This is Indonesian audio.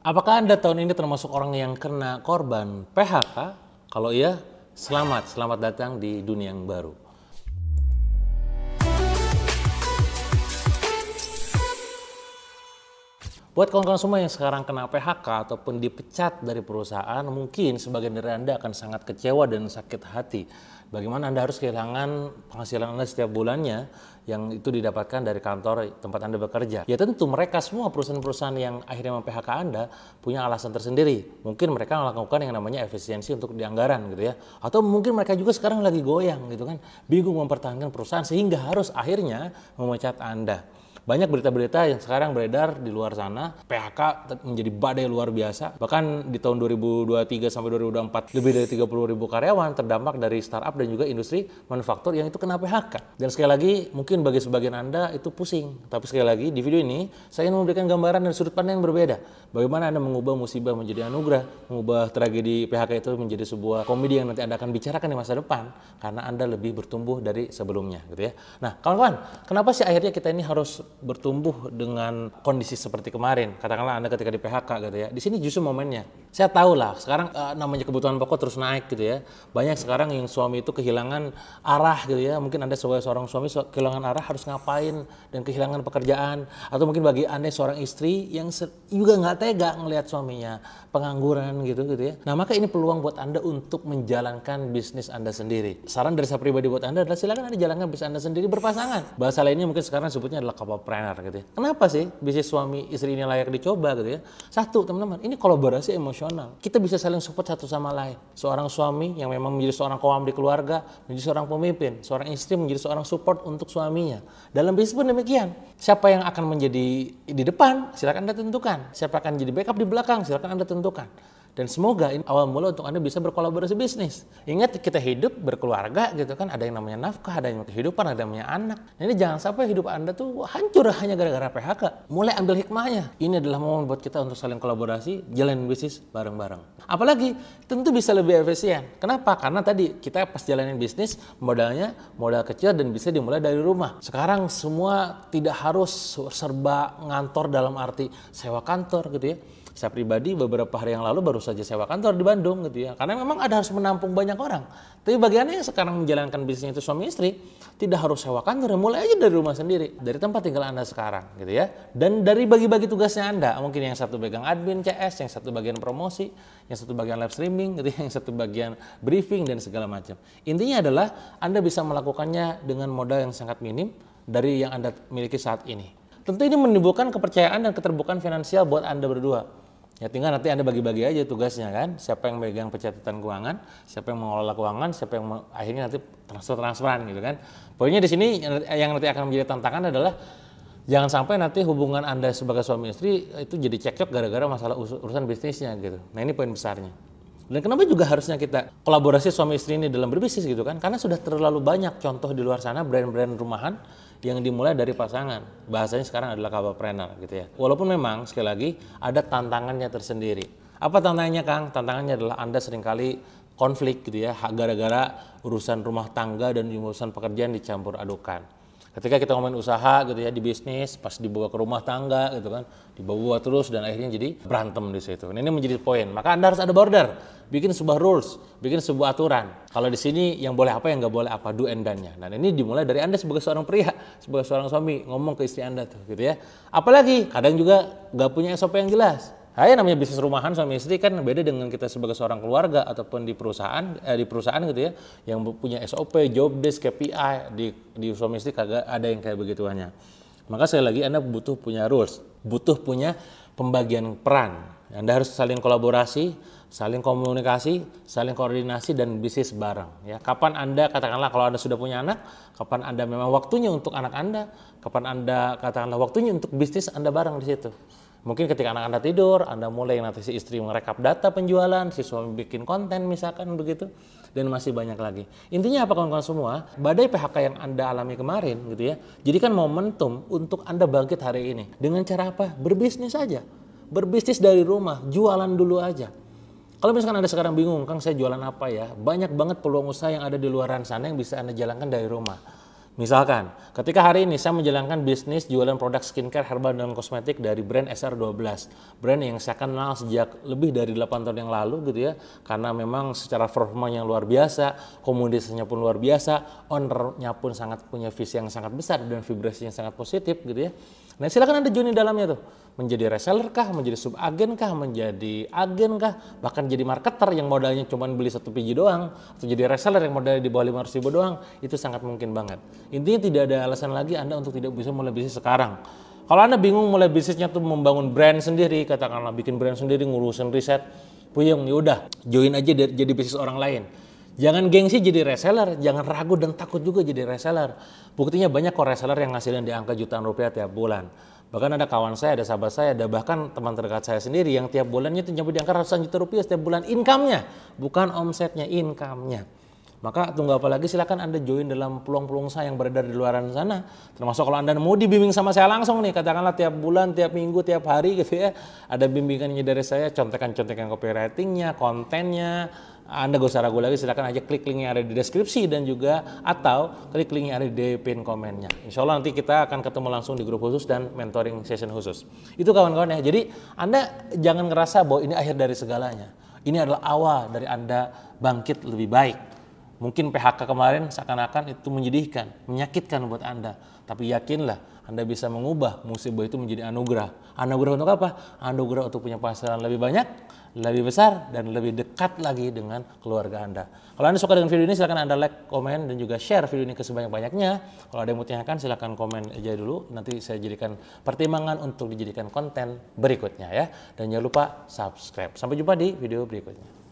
Apakah Anda tahun ini termasuk orang yang kena korban PHK? Kalau iya, selamat datang di dunia yang baru. Buat kawan-kawan semua yang sekarang kena PHK ataupun dipecat dari perusahaan, mungkin sebagian dari Anda akan sangat kecewa dan sakit hati. Bagaimana Anda harus kehilangan penghasilan Anda setiap bulannya yang itu didapatkan dari kantor tempat Anda bekerja. Ya tentu mereka semua perusahaan-perusahaan yang akhirnya mem-PHK Anda punya alasan tersendiri. Mungkin mereka melakukan yang namanya efisiensi untuk di anggaran gitu ya. Atau mungkin mereka juga sekarang lagi goyang gitu kan. Bingung mempertahankan perusahaan sehingga harus akhirnya memecat Anda. Banyak berita-berita yang sekarang beredar di luar sana, PHK menjadi badai luar biasa. Bahkan di tahun 2023 sampai 2024, lebih dari 30.000 karyawan terdampak dari startup dan juga industri manufaktur yang itu kena PHK. Dan sekali lagi, mungkin bagi sebagian Anda itu pusing. Tapi sekali lagi, di video ini, saya ingin memberikan gambaran dari sudut pandang yang berbeda. Bagaimana Anda mengubah musibah menjadi anugerah, mengubah tragedi PHK itu menjadi sebuah komedi yang nanti Anda akan bicarakan di masa depan, karena Anda lebih bertumbuh dari sebelumnya, gitu ya. Nah, kawan-kawan, kenapa sih akhirnya kita ini harus bertumbuh dengan kondisi seperti kemarin? Katakanlah Anda ketika di PHK gitu ya. Di sini justru momennya. Saya tahu lah sekarang namanya kebutuhan pokok terus naik gitu ya. Banyak sekarang yang suami itu kehilangan arah gitu ya. Mungkin Anda sebagai seorang suami kehilangan arah harus ngapain dan kehilangan pekerjaan. Atau mungkin bagi Anda seorang istri yang juga nggak tega ngelihat suaminya pengangguran gitu ya. Nah, maka ini peluang buat Anda untuk menjalankan bisnis Anda sendiri. Saran dari saya pribadi buat Anda adalah silakan Anda jalankan bisnis Anda sendiri berpasangan. Bahasa lainnya mungkin sekarang sebutnya adalah couple-planner gitu ya. Kenapa sih bisnis suami istri ini layak dicoba gitu ya? Satu, teman-teman, ini kolaborasi emosional. Kita bisa saling support satu sama lain. Seorang suami yang memang menjadi seorang kawam di keluarga, menjadi seorang pemimpin, seorang istri menjadi seorang support untuk suaminya. Dalam bisnis pun demikian. Siapa yang akan menjadi di depan, silakan Anda tentukan. Siapa akan jadi backup di belakang, silakan Anda tentukan. Dan semoga ini awal mula untuk Anda bisa berkolaborasi bisnis. Ingat, kita hidup berkeluarga gitu kan, ada yang namanya nafkah, ada yang namanya kehidupan, ada yang namanya anak. Nah, ini jangan sampai hidup Anda tuh hancur hanya gara-gara PHK. Mulai ambil hikmahnya. Ini adalah momen buat kita untuk saling kolaborasi, jalanin bisnis bareng-bareng. Apalagi tentu bisa lebih efisien. Kenapa? Karena tadi kita pas jalanin bisnis modalnya modal kecil dan bisa dimulai dari rumah. Sekarang semua tidak harus serba ngantor dalam arti sewa kantor gitu ya. Saya pribadi beberapa hari yang lalu baru saja sewa kantor di Bandung gitu ya. Karena memang ada harus menampung banyak orang. Tapi bagi Anda yang sekarang menjalankan bisnis itu suami istri, tidak harus sewa kantor, mulai aja dari rumah sendiri, dari tempat tinggal Anda sekarang gitu ya. Dan dari bagi-bagi tugasnya Anda, mungkin yang satu pegang admin CS, yang satu bagian promosi, yang satu bagian live streaming gitu ya, yang satu bagian briefing dan segala macam. Intinya adalah Anda bisa melakukannya dengan modal yang sangat minim dari yang Anda miliki saat ini. Tentu ini menimbulkan kepercayaan dan keterbukaan finansial buat Anda berdua. Ya tinggal nanti Anda bagi-bagi aja tugasnya kan. Siapa yang megang pencatatan keuangan, siapa yang mengelola keuangan, siapa yang akhirnya nanti transferan gitu kan. Poinnya di sini yang nanti akan menjadi tantangan adalah jangan sampai nanti hubungan Anda sebagai suami istri itu jadi cekcok gara-gara masalah urusan bisnisnya gitu. Nah, ini poin besarnya. Dan kenapa juga harusnya kita kolaborasi suami istri ini dalam berbisnis gitu kan? Karena sudah terlalu banyak contoh di luar sana brand-brand rumahan yang dimulai dari pasangan. Bahasanya sekarang adalah couple-planner gitu ya. Walaupun memang sekali lagi ada tantangannya tersendiri. Apa tantangannya, Kang? Tantangannya adalah Anda seringkali konflik gitu ya, gara-gara urusan rumah tangga dan urusan pekerjaan dicampur adukan. Ketika kita ngomongin usaha gitu ya di bisnis, pas dibawa ke rumah tangga gitu kan, dibawa terus dan akhirnya jadi berantem di situ. Nah, ini menjadi poin. Maka Anda harus ada border, bikin sebuah rules, bikin sebuah aturan. Kalau di sini yang boleh apa, yang nggak boleh apa, do and done-nya. Dan ini dimulai dari Anda sebagai seorang pria, sebagai seorang suami ngomong ke istri Anda tuh gitu ya. Apalagi kadang juga nggak punya SOP yang jelas. Namanya bisnis rumahan suami istri kan beda dengan kita sebagai seorang keluarga ataupun di perusahaan gitu ya, yang punya SOP, job desk, KPI. Di suami istri kagak ada yang kayak begituannya. Maka sekali lagi Anda butuh punya rules, butuh punya pembagian peran. Anda harus saling kolaborasi, saling komunikasi, saling koordinasi dan bisnis bareng ya. Kapan Anda katakanlah kalau Anda sudah punya anak, kapan Anda memang waktunya untuk anak Anda, kapan Anda katakanlah waktunya untuk bisnis Anda bareng di situ. Mungkin ketika anak Anda tidur, Anda mulai nanti si istri merekap data penjualan, si suami bikin konten misalkan begitu, dan masih banyak lagi. Intinya apa kawan-kawan semua, badai PHK yang Anda alami kemarin gitu ya, jadikan momentum untuk Anda bangkit hari ini. Dengan cara apa? Berbisnis aja. Berbisnis dari rumah, jualan dulu aja. Kalau misalkan Anda sekarang bingung, Kang saya jualan apa ya? Banyak banget peluang usaha yang ada di luaran sana yang bisa Anda jalankan dari rumah. Misalkan, ketika hari ini saya menjalankan bisnis jualan produk skincare, herbal, dan kosmetik dari brand SR12. Brand yang saya kenal sejak lebih dari 8 tahun yang lalu gitu ya. Karena memang secara performa yang luar biasa, komunitasnya pun luar biasa, ownernya pun sangat punya visi yang sangat besar dan vibrasinya sangat positif gitu ya. Nah silakan Anda join di dalamnya tuh. Menjadi reseller kah, menjadi subagen kah, menjadi agen kah, bahkan jadi marketer yang modalnya cuma beli 1 biji doang, atau jadi reseller yang modalnya di bawah 500.000 doang, itu sangat mungkin banget. Intinya tidak ada alasan lagi Anda untuk tidak bisa mulai bisnis sekarang. Kalau Anda bingung mulai bisnisnya tuh membangun brand sendiri, katakanlah bikin brand sendiri, ngurusin riset, puyeng, yaudah join aja jadi bisnis orang lain. Jangan gengsi jadi reseller, jangan ragu dan takut juga jadi reseller. Buktinya banyak kok reseller yang ngasilin di angka jutaan rupiah tiap bulan. Bahkan ada kawan saya, ada sahabat saya, ada bahkan teman terdekat saya sendiri yang tiap bulannya itu nyampe di angka ratusan juta rupiah setiap bulan income-nya, bukan omsetnya, income-nya. Maka tunggu apa lagi, silakan Anda join dalam peluang-peluang saya yang beredar di luar sana. Termasuk kalau Anda mau dibimbing sama saya langsung nih, katakanlah tiap bulan, tiap minggu, tiap hari gitu ya. Ada bimbingannya dari saya, contekan-contekan copywriting-nya, kontennya. Anda gak usah ragu lagi, silakan aja klik link yang ada di deskripsi dan juga atau klik link yang ada di pin komennya. Insya Allah nanti kita akan ketemu langsung di grup khusus dan mentoring session khusus. Itu kawan-kawan ya. Jadi Anda jangan ngerasa bahwa ini akhir dari segalanya. Ini adalah awal dari Anda bangkit lebih baik. Mungkin PHK kemarin seakan-akan itu menyedihkan, menyakitkan buat Anda. Tapi yakinlah Anda bisa mengubah musibah itu menjadi anugerah. Anugerah untuk apa? Anugerah untuk punya penghasilan lebih banyak, lebih besar, dan lebih dekat lagi dengan keluarga Anda. Kalau Anda suka dengan video ini, silahkan Anda like, komen, dan juga share video ini ke sebanyak-banyaknya. Kalau ada yang mau tanyakan, silahkan komen aja dulu. Nanti saya jadikan pertimbangan untuk dijadikan konten berikutnya ya. Dan jangan lupa subscribe. Sampai jumpa di video berikutnya.